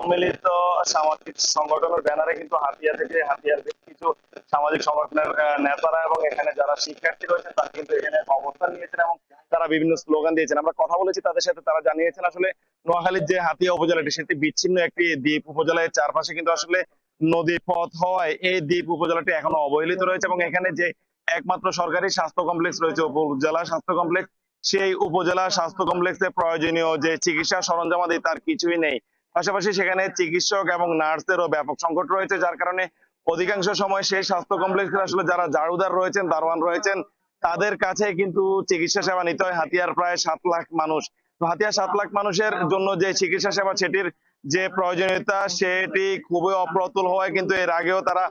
সম্মিলিত সামাজিক সংগঠনের ব্যানারে কিন্তু হাতিয়া থেকে হাতিয়ার বেশ কিছু সামাজিক সংগঠনের নেতারা এবং এখানে যারা শিক্ষার্থী রয়েছেন তারা কিন্তু এখানে অবস্থান নিয়েছেন এবং তারা বিভিন্ন স্লোগান দিয়েছেন। আমরা কথা বলেছি তাদের সাথে, তারা জানিয়েছেন আসলে নোয়াখালীর যে হাতিয়া উপজেলাটি সেটি বিচ্ছিন্ন একটি দ্বীপ উপজেলা। এর চারপাশে কিন্তু আসলে নদী পথ হওয়ায় এই দ্বীপ উপজেলাটি এখনো অবহেলিত রয়েছে এবং এখানে যে একমাত্র সরকারি স্বাস্থ্য কমপ্লেক্স রয়েছে উপজেলা স্বাস্থ্য কমপ্লেক্স, সেই উপজেলা স্বাস্থ্য কমপ্লেক্সে প্রয়োজনীয় যে চিকিৎসা সরঞ্জামাদি তার কিছুই নেই। পাশাপাশি সেখানে চিকিৎসক এবং নার্সেরও ব্যাপক সংকট রয়েছে, যার কারণে অধিকাংশ সময় সেই স্বাস্থ্য কমপ্লেক্সে আসলে যারা জারুদার রয়েছেন, দারোয়ান রয়েছেন, তাদের কাছে কিন্তু চিকিৎসা সেবা নিতে হয় হাতিয়ার প্রায় 7 লাখ মানুষ। তো হাতিয়ার 7 লাখ মানুষের জন্য যে চিকিৎসা সেবা সেটির যে প্রয়োজনীয়তা সেটি খুবই অপ্রতুল হওয়ায় কিন্তু এর আগেও তারা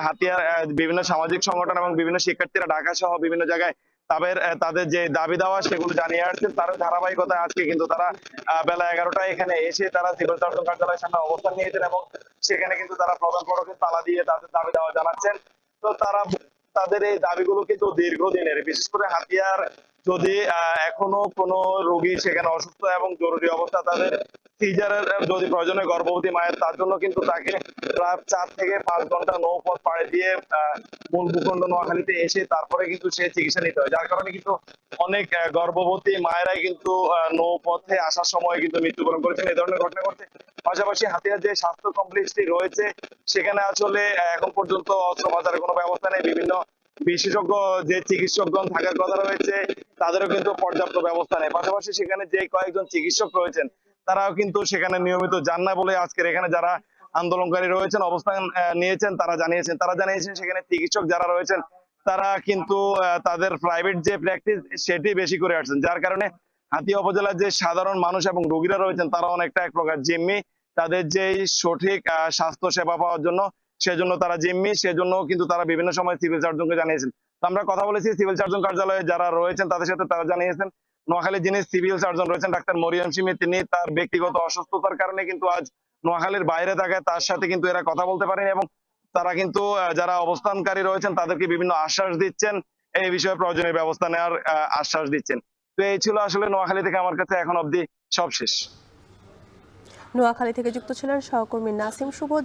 হাতিয়ার বিভিন্ন সামাজিক সংগঠন এবং বিভিন্ন শিক্ষার্থীরা ঢাকা সহ বিভিন্ন জায়গায় তাদের যে দাবি দেওয়া সেগুলো জানিয়ে আসছেন। তার ধারাবাহিকতায় আজকে কিন্তু তারা বেলা 11টায় এখানে এসে তারা সিভিল সার্জন কার্যালয়ের সামনে অবস্থান নিয়েছেন এবং সেখানে কিন্তু তারা প্রধান ফটকে তালা দিয়ে তাদের দাবি দেওয়া জানাচ্ছেন। তো তারা তাদের এই দাবিগুলো কিন্তু দীর্ঘদিনের, বিশেষ করে হাতিয়ার যদি এখনো কোনো রোগী সেখানে অসুস্থ এবং জরুরি অবস্থা, তাদের সিজারের যদি প্রয়োজনে গর্ভবতী মায়ের, তার জন্য কিন্তু তাকে প্রায় 4 থেকে 5 ঘন্টা নৌপথ পাড়ি দিয়ে মূল ভূখণ্ড নোয়াখালীতে এসে তারপরে কিন্তু সে চিকিৎসা নিতে হয়, যার কারণে কিন্তু অনেক গর্ভবতী মায়েরাই কিন্তু নৌপথে আসার সময় কিন্তু মৃত্যুবরণ করেছেন। এই ধরনের ঘটনা ঘটছে। পাশাপাশি হাতিয়ার যে স্বাস্থ্য কমপ্লেক্সটি রয়েছে সেখানে আসলে এখন পর্যন্ত অস্ত্রোপচারের কোনো ব্যবস্থা নেই। বিভিন্ন বিশেষজ্ঞ যে চিকিৎসকগণ থাকার কথা রয়েছে তাদেরও কিন্তু পর্যাপ্ত ব্যবস্থা নেই। পাশাপাশি সেখানে যে কয়েকজন চিকিৎসক রয়েছেন তারাও কিন্তু সেখানে নিয়মিত যান না বলে আজকের এখানে যারা আন্দোলনকারী রয়েছেন অবস্থান নিয়েছেন তারা জানিয়েছেন সেখানে চিকিৎসক যারা রয়েছেন তারা কিন্তু তাদের প্রাইভেট যে প্র্যাকটিস সেটি বেশি করে আসছেন, যার কারণে হাতিয়া উপজেলার যে সাধারণ মানুষ এবং রোগীরা রয়েছেন তারা অনেকটা এক প্রকার জিম্মি। তাদের যে সঠিক স্বাস্থ্য সেবা পাওয়ার জন্য সেজন্য তারা জিম্মি, সেজন্য কিন্তু তারা বিভিন্ন সময় সিভিল সার্জনকে জানিয়েছেন। তো আমরা কথা বলেছি সিভিল সার্জন কার্যালয়ে যারা রয়েছেন তাদের সাথে, তারা জানিয়েছেন নোয়াখালী যিনি সিভিল সার্জন রয়েছেন ডাক্তার মরিয়ম সিমি, তিনি তার ব্যক্তিগত অসুস্থতার কারণে কিন্তু আজ নোয়াখালীর বাইরে থাকায় তার সাথে কিন্তু এরা কথা বলতে পারেনি এবং তারা কিন্তু যারা অবস্থানকারী রয়েছেন তাদেরকে বিভিন্ন আশ্বাস দিচ্ছেন, এই বিষয়ে প্রয়োজনীয় ব্যবস্থা নেওয়ার আশ্বাস দিচ্ছেন। তো এই ছিল আসলে নোয়াখালী থেকে আমার কাছে এখন অবধি সব শেষ। নোয়াখালী থেকে যুক্ত ছিলেন সহকর্মী নাসিম শুভ।